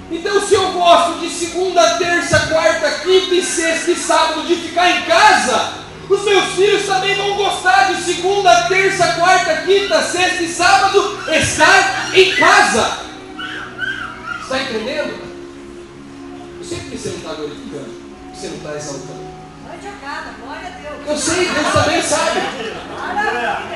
Então, se eu gosto de segunda, terça, quarta, quinta e sexta e sábado de ficar em casa, os meus filhos também vão gostar de segunda, terça, quarta, quinta, sexta e sábado estar em casa. Está entendendo? Eu sei que você não está glorificando, que você não está exaltando. Glória a Deus. Eu sei, Deus também sabe.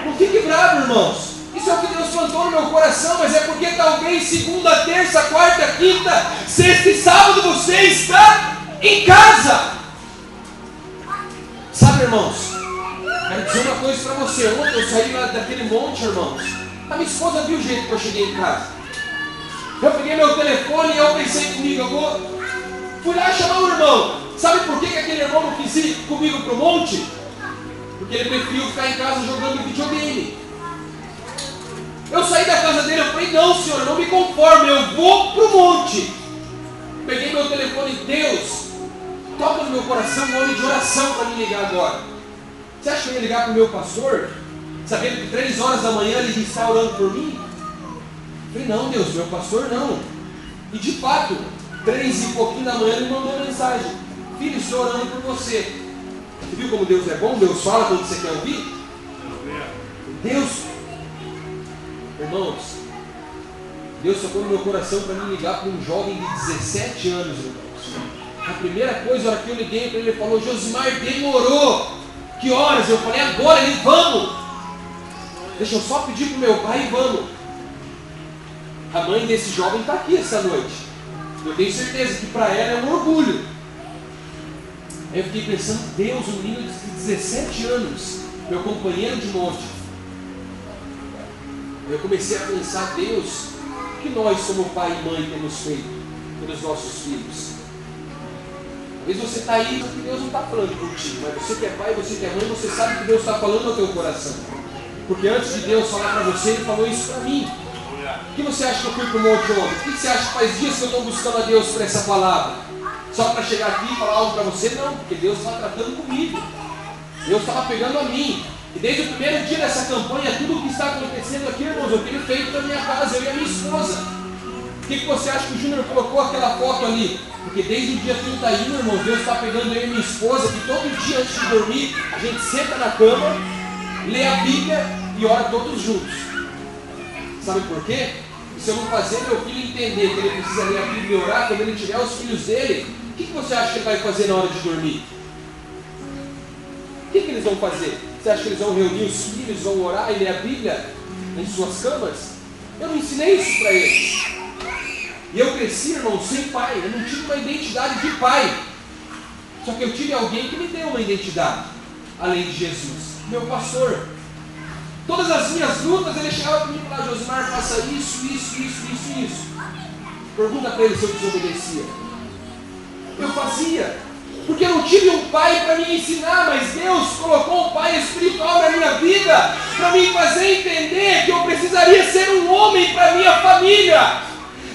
Não fique bravo, irmãos. Isso é o que Deus plantou no meu coração, mas é porque talvez segunda, terça, quarta, quinta, sexta e sábado você está em casa. Sabe, irmãos, quero dizer uma coisa para você. Ontem eu saí lá daquele monte, irmãos. A minha esposa viu o jeito que eu cheguei em casa. Eu peguei meu telefone e eu pensei comigo, fui lá chamar o irmão. Sabe por que aquele irmão não quis ir comigo para o monte? Porque ele preferiu ficar em casa jogando videogame. Eu saí da casa dele, eu falei, não senhor, eu não me conformo, eu vou para o monte. Peguei meu telefone, Deus, toca no meu coração um homem de oração para me ligar agora. Você acha que eu ia ligar para o meu pastor, sabendo que 3 horas da manhã ele está orando por mim? Eu falei, não Deus, meu pastor não. E de fato, 3 e pouquinho da manhã ele mandou mensagem: filho, estou orando por você. Você viu como Deus é bom? Deus fala quando você quer ouvir? Deus, irmãos, Deus tocou no meu coração para me ligar para um jovem de 17 anos, irmãos. A primeira coisa, a hora que eu liguei para ele, ele falou: Josimar, demorou. Que horas? Eu falei, agora. Ele, vamos. Deixa eu só pedir para o meu pai e vamos. A mãe desse jovem está aqui essa noite. Eu tenho certeza que para ela é um orgulho. Aí eu fiquei pensando, Deus, um menino de 17 anos, meu companheiro de monte. Eu comecei a pensar, Deus, o que nós como pai e mãe temos feito pelos nossos filhos? Talvez você está aí, porque Deus não está falando contigo, mas você que é pai, você que é mãe, você sabe que Deus está falando ao teu coração. Porque antes de Deus falar para você, Ele falou isso para mim. O que você acha que eu fui para o monte ontem? O que você acha que faz dias que eu estou buscando a Deus para essa palavra? Só para chegar aqui e falar algo para você? Não, porque Deus estava tratando comigo. Deus estava pegando a mim. E desde o primeiro dia dessa campanha, tudo o que está acontecendo aqui, irmãos, eu tenho feito na minha casa, eu e a minha esposa. Por que você acha que o Júnior colocou aquela foto ali? Porque desde o dia 31, irmãos, Deus está pegando eu e minha esposa, que todo dia antes de dormir, a gente senta na cama, lê a Bíblia e ora todos juntos. Sabe por quê? Se eu não fazer meu filho entender que ele precisa ler a Bíblia e orar, quando ele tiver os filhos dele, o que você acha que ele vai fazer na hora de dormir? O que eles vão fazer? Você acha que eles vão reunir os filhos, vão orar e ler a Bíblia em suas camas? Eu não ensinei isso para eles. E eu cresci, irmão, sem pai. Eu não tive uma identidade de pai. Só que eu tive alguém que me deu uma identidade, além de Jesus, meu pastor. Todas as minhas lutas, ele chegava para mim e falava: Josimar, faça isso. Pergunta para ele se eu desobedecia. Eu fazia, porque eu não tive um pai para me ensinar, mas Deus colocou um pai espiritual na minha vida, para me fazer entender que eu precisaria ser um homem para minha família.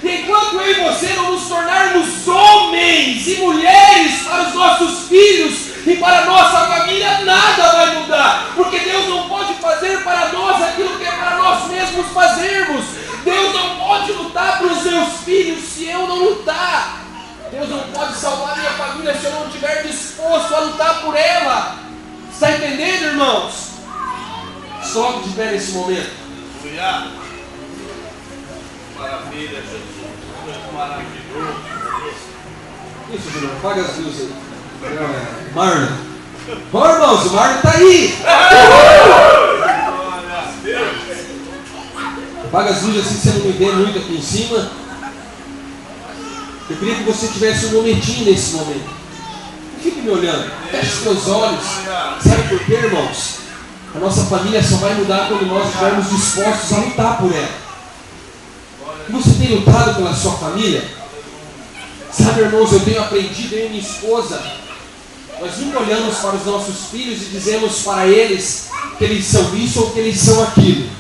E enquanto eu e você não nos tornarmos homens e mulheres para os nossos filhos e para a nossa família, nada vai mudar. Porque Deus não pode fazer para nós aquilo que é para nós mesmos fazermos. Deus não pode lutar para os meus filhos se eu não lutar. Deus não pode salvar minha família se eu não estiver disposto a lutar por ela. Está entendendo, irmãos? Sobe de pé nesse momento. Maravilha, Jesus. Maravilhoso. Isso, Júnior, apaga as luzes aí. Marlon. Bom, irmãos, o Marlon está aí. Apaga as luzes assim, você não me vê muito aqui em cima. Eu queria que você tivesse um momentinho nesse momento. Não fique me olhando. Feche os seus olhos. Sabe por quê, irmãos? A nossa família só vai mudar quando nós estivermos dispostos a lutar por ela. Você tem lutado pela sua família? Sabe, irmãos, eu tenho aprendido, eu e minha esposa, nós nunca olhamos para os nossos filhos e dizemos para eles que eles são isso ou que eles são aquilo.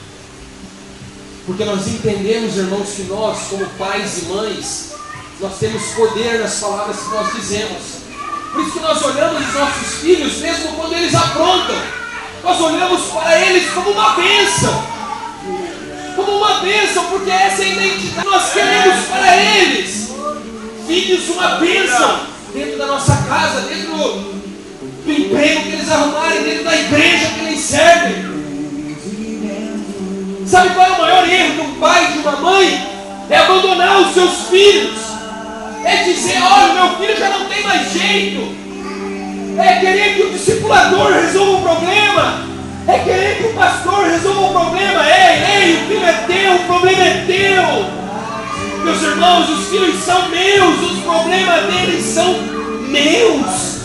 Porque nós entendemos, irmãos, que nós, como pais e mães, nós temos poder nas palavras que nós dizemos. Por isso que nós olhamos os nossos filhos, mesmo quando eles aprontam, nós olhamos para eles como uma bênção. Como uma bênção, porque essa é a identidade que nós queremos para eles. Filhos, uma bênção dentro da nossa casa, dentro do emprego que eles arrumarem, dentro da igreja que eles servem. Sabe qual é o maior erro de um pai, de uma mãe? É abandonar os seus filhos. É dizer, olha, meu filho já não tem mais jeito. É querer que o discipulador resolva o problema. É querer que o pastor resolva o problema. Ei, o filho é teu, o problema é teu. Meus irmãos, os filhos são meus, os problemas deles são meus.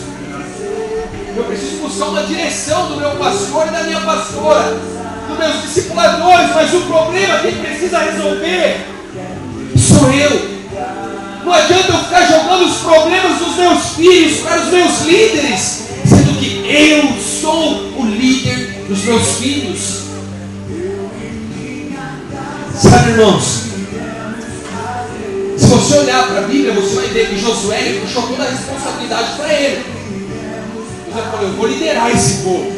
Eu preciso buscar uma direção do meu pastor e da minha pastora, dos meus discipuladores, mas o problema quem precisa resolver sou eu. Não adianta eu ficar jogando os problemas dos meus filhos para os meus líderes, sendo que eu sou o líder dos meus filhos. Sabe, irmãos, se você olhar para a Bíblia, você vai ver que Josué ele puxou toda a responsabilidade para ele. Josué falou, eu vou liderar esse povo.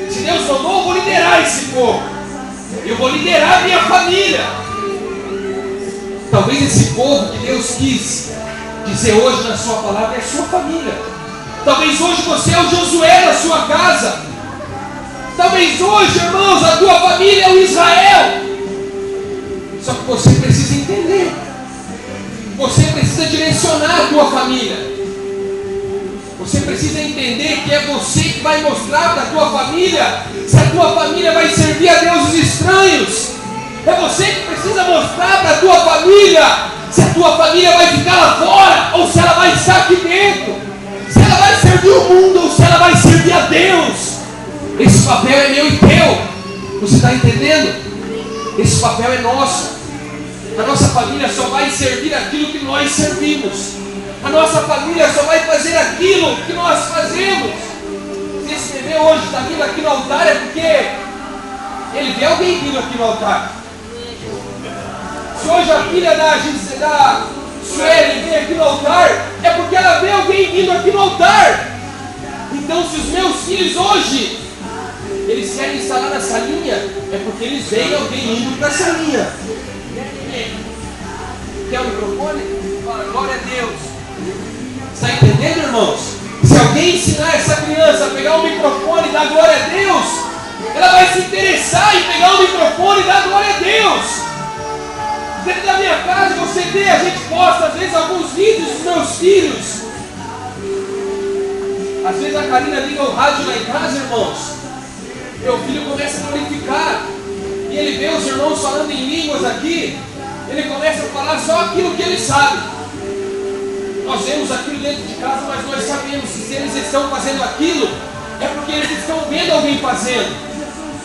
Se Deus mandou, eu vou liderar esse povo. Eu vou liderar a minha família. Talvez esse povo que Deus quis dizer hoje na sua palavra é a sua família. Talvez hoje você é o Josué da sua casa. Talvez hoje, irmãos, a tua família é o Israel. Só que você precisa entender. Você precisa direcionar a tua família. Você precisa entender que é você que vai mostrar para a tua família se a tua família vai servir a deuses estranhos. É você que precisa mostrar para a tua família se a tua família vai ficar lá fora ou se ela vai estar aqui dentro. Se ela vai servir o mundo ou se ela vai servir a Deus. Esse papel é meu e teu. Você está entendendo? Esse papel é nosso. A nossa família só vai servir aquilo que nós servimos. A nossa família só vai fazer aquilo que nós fazemos. Se esse bebê hoje está vindo aqui no altar é porque ele vê alguém vindo aqui no altar. Se hoje a filha da Sueli vem aqui no altar, é porque ela vê alguém vindo aqui no altar. Então, se os meus filhos hoje eles querem estar lá na salinha, é porque eles veem alguém indo para a salinha. Quer o microfone? Fala, glória a Deus. Está entendendo, irmãos? Se alguém ensinar essa criança a pegar o microfone e dar glória a Deus, ela vai se interessar em pegar o microfone e dar glória a Deus. Dentro da minha casa, você vê, a gente posta às vezes alguns vídeos dos meus filhos. Às vezes a Karina liga o rádio lá em casa, irmãos. Meu filho começa a glorificar. E ele vê os irmãos falando em línguas aqui. Ele começa a falar só aquilo que ele sabe. Nós vemos aquilo dentro de casa, mas nós sabemos que se eles estão fazendo aquilo, é porque eles estão vendo alguém fazendo.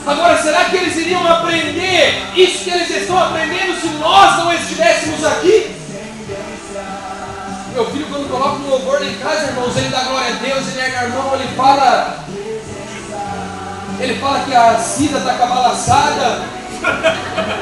Agora, será que eles iriam aprender isso que eles estão aprendendo se nós não estivéssemos aqui? Meu filho, quando coloca um louvor lá em casa, irmãos, ele dá glória a Deus, ele erga a mão, ele fala que a Cida está cabalaçada,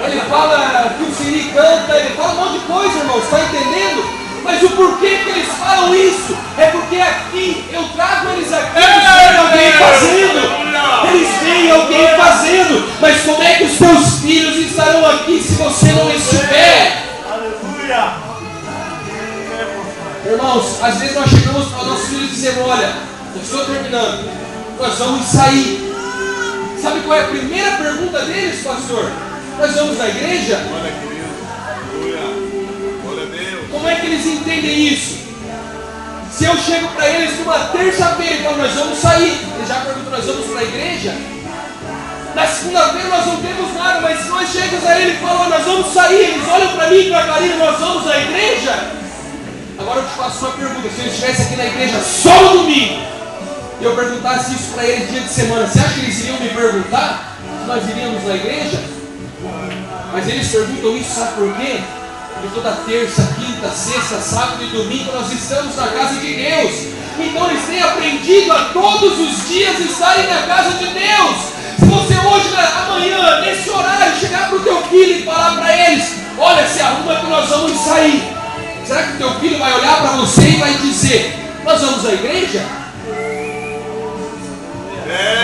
ele fala que o Siri canta, ele fala um monte de coisa, irmãos, está entendendo? Mas o porquê que eles falam isso? É porque aqui, eu trago eles aqui, eles veem alguém fazendo. Eles veem alguém fazendo. Mas como é que os teus filhos estarão aqui se você não estiver? Aleluia! Irmãos, às vezes nós chegamos para os nossos filhos e dizemos, olha, eu estou terminando, nós vamos sair. Sabe qual é a primeira pergunta deles, pastor? Nós vamos na igreja? Olha, querido. Aleluia! Como é que eles entendem isso? Se eu chego para eles numa terça-feira e falo, nós vamos sair, eles já perguntam, nós vamos para a igreja? Na segunda-feira nós não temos nada, mas se nós chegamos a ele e falamos, nós vamos sair, eles olham para mim e para a Karina, nós vamos à igreja? Agora eu te faço uma pergunta, se eu estivesse aqui na igreja só no domingo, e eu perguntasse isso para eles dia de semana, você acha que eles iriam me perguntar se nós iríamos na igreja? Mas eles perguntam isso, sabe por quê? Porque toda terça, quinta, sexta, sábado e domingo nós estamos na casa de Deus. Então eles têm aprendido a todos os dias estarem na casa de Deus. Se você hoje, amanhã, nesse horário, chegar para o teu filho e falar para eles, olha, se arruma que nós vamos sair. Será que o teu filho vai olhar para você e vai dizer, Nós vamos à igreja?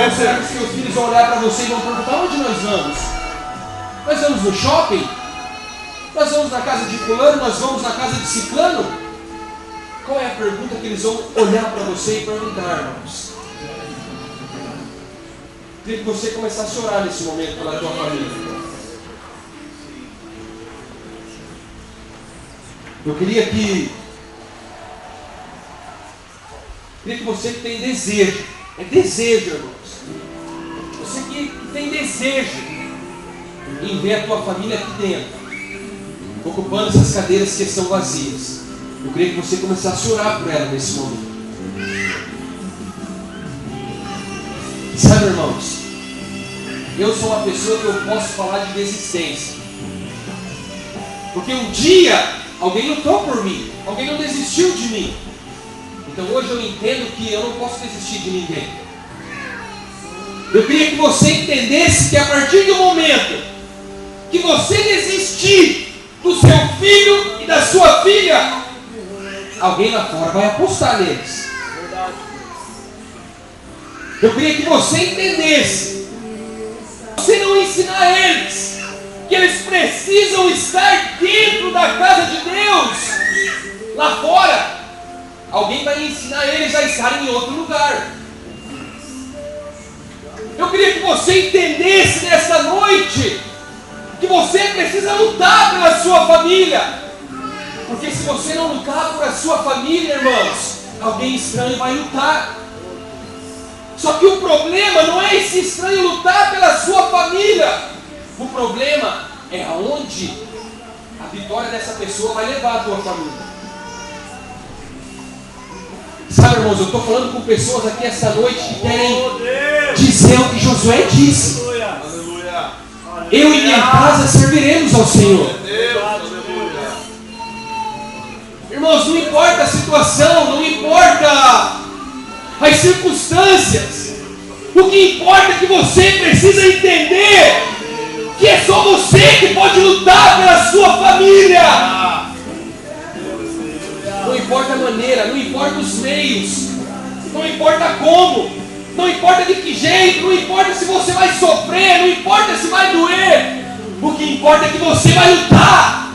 Ou será que os seus filhos vão olhar para você e vão perguntar: onde nós vamos? Nós vamos no shopping? Nós vamos na casa de fulano? Nós vamos na casa de ciclano? Qual é a pergunta que eles vão olhar para você e perguntar, irmãos? Queria que você começasse a orar nesse momento pela tua família. Eu queria que você que tem desejo, é desejo, irmãos. Você que tem desejo em ver a tua família aqui dentro, ocupando essas cadeiras que estão vazias. Eu queria que você começasse a orar por ela nesse momento. Sabe, irmãos, eu sou uma pessoa que eu posso falar de desistência. Porque um dia alguém lutou por mim, alguém não desistiu de mim. Então hoje eu entendo que eu não posso desistir de ninguém. Eu queria que você entendesse que a partir do momento que você desistir do seu filho e da sua filha, alguém lá fora vai apostar neles. Eu queria que você entendesse, você não ensinar eles que eles precisam estar dentro da casa de Deus, lá fora, alguém vai ensinar eles a estarem em outro lugar. Eu queria que você entendesse nessa noite que você precisa lutar pela sua família. Porque se você não lutar por a sua família, irmãos, alguém estranho vai lutar. Só que o problema não é esse estranho lutar pela sua família. O problema é aonde a vitória dessa pessoa vai levar a tua família. Sabe, irmãos, eu estou falando com pessoas aqui essa noite que querem dizer o que Josué disse: eu e minha casa serviremos ao Senhor. Irmãos, não importa a situação, não importa as circunstâncias, o que importa é que você precisa entender que é só você que pode lutar pela sua família. Não importa a maneira, não importa os meios, não importa como, não importa de que jeito, não importa se você vai sofrer, não importa se vai doer. O que importa é que você vai lutar.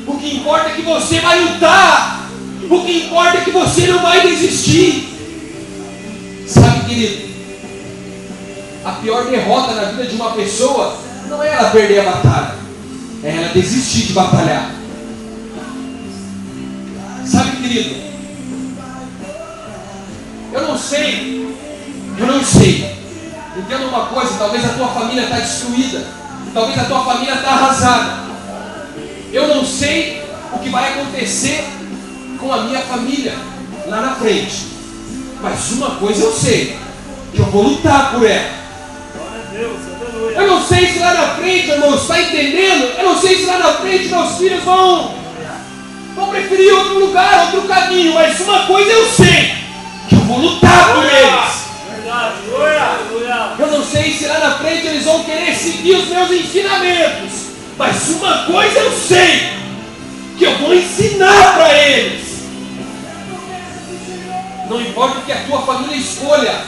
O que importa é que você vai lutar. O que importa é que você não vai desistir. Sabe, querido, a pior derrota na vida de uma pessoa não é ela perder a batalha, é ela desistir de batalhar. Sabe, querido, eu não sei. Entenda uma coisa: talvez a tua família está destruída, talvez a tua família está arrasada. Eu não sei o que vai acontecer com a minha família lá na frente, mas uma coisa eu sei, que eu vou lutar por ela. Eu não sei se lá na frente, irmãos, está entendendo? Eu não sei se lá na frente meus filhos vão preferir outro lugar, outro caminho, mas uma coisa eu sei, que eu vou lutar por eles. Eu não sei se lá na frente eles vão querer seguir os meus ensinamentos, mas uma coisa eu sei, que eu vou ensinar para eles. Não importa o que a tua família escolha,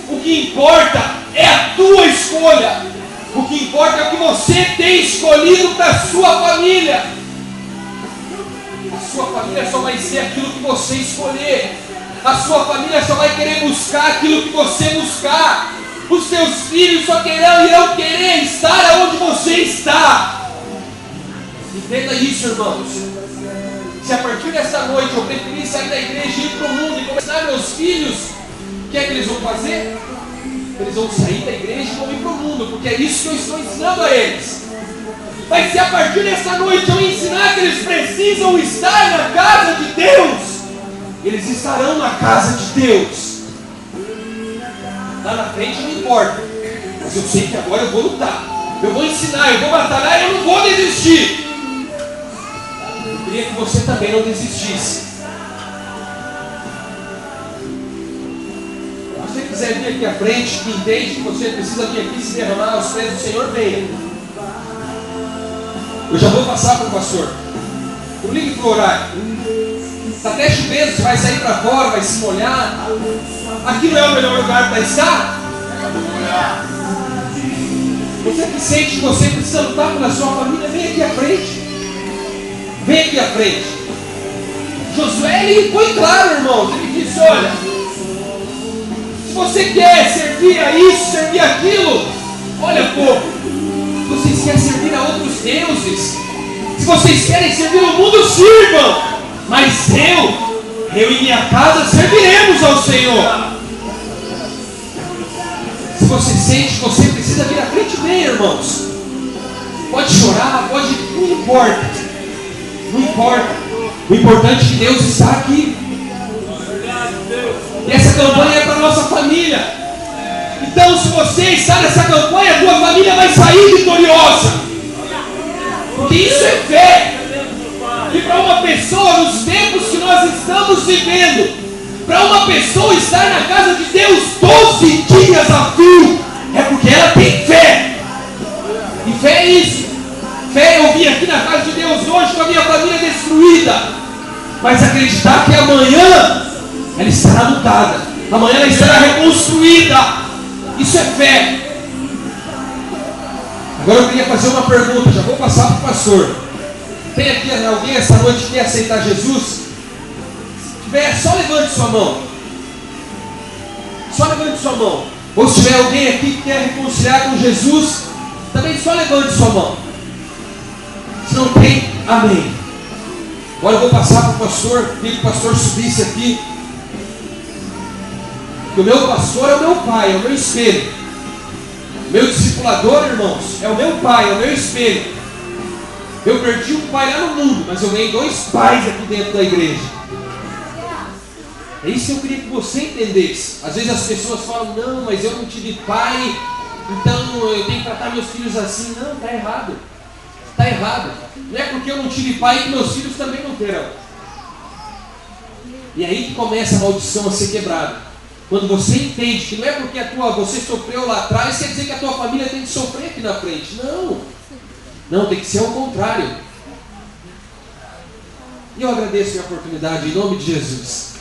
o que importa é a tua escolha. O que importa é o que você tem escolhido para a sua família. A sua família só vai ser aquilo que você escolher. A sua família só vai querer buscar aquilo que você buscar. Os seus filhos só irão querer estar onde você está. Entenda isso, irmãos. Se a partir dessa noite eu preferir sair da igreja e ir para o mundo e começar meus filhos, o que é que eles vão fazer? Eles vão sair da igreja e vão ir para o mundo, porque é isso que eu estou ensinando a eles. Mas se a partir dessa noite eu ensinar que eles precisam estar na casa de Deus, eles estarão na casa de Deus. Lá na frente não importa, mas eu sei que agora eu vou lutar, eu vou ensinar, eu vou batalhar, eu não vou desistir. Eu queria que você também não desistisse. Se você quiser vir aqui à frente, que entende que você precisa vir aqui se derramar aos pés do Senhor, venha. Eu já vou passar para o pastor. Eu ligo para o horário. Está até chovendo, você vai sair para fora, vai se molhar. Aqui não é o melhor lugar para estar? Você que sente que você precisa lutar pela sua família, vem aqui à frente. Vem aqui à frente. Josué, ele foi claro, irmãos. Ele disse, olha, se você quer servir a isso, servir aquilo, olha povo, se vocês querem servir a outros deuses, se vocês querem servir o mundo, sirvam. Mas eu e minha casa serviremos ao Senhor. Se você sente que você precisa vir à frente, vem, irmãos. Pode chorar, pode, não importa. Não importa. O importante é que Deus está aqui. E essa campanha é para a nossa família. Então, se você está nessa campanha, a tua família vai sair vitoriosa. Porque isso é fé. E para uma pessoa, nos tempos que nós estamos vivendo, para uma pessoa estar na casa de Deus 12 dias a fio, é porque ela tem fé. E fé é isso. Fé é eu vim aqui na casa de Deus hoje com a minha família destruída, mas acreditar que amanhã ela estará mudada, amanhã ela estará reconstruída. Isso é fé. Agora eu queria fazer uma pergunta, já vou passar para o pastor. Tem aqui alguém essa noite que quer aceitar Jesus? Se tiver, só levante sua mão. Só levante sua mão. Ou se tiver alguém aqui que quer reconciliar com Jesus, também só levante sua mão. Se não tem, amém. Agora eu vou passar para o pastor, queria que o pastor subisse aqui. Porque o meu pastor é o meu pai, é o meu espelho. O meu discipulador, irmãos, é o meu pai, é o meu espelho. Eu perdi um pai lá no mundo, mas eu ganhei 2 pais aqui dentro da igreja. É isso que eu queria que você entendesse. Às vezes as pessoas falam, não, mas eu não tive pai, então eu tenho que tratar meus filhos assim. Não, está errado. Está errado. Não é porque eu não tive pai que meus filhos também não terão. E aí que começa a maldição a ser quebrada. Quando você entende que não é porque você sofreu lá atrás, quer dizer que a tua família tem que sofrer aqui na frente. Não. Não, tem que ser ao contrário. E eu agradeço a minha oportunidade em nome de Jesus.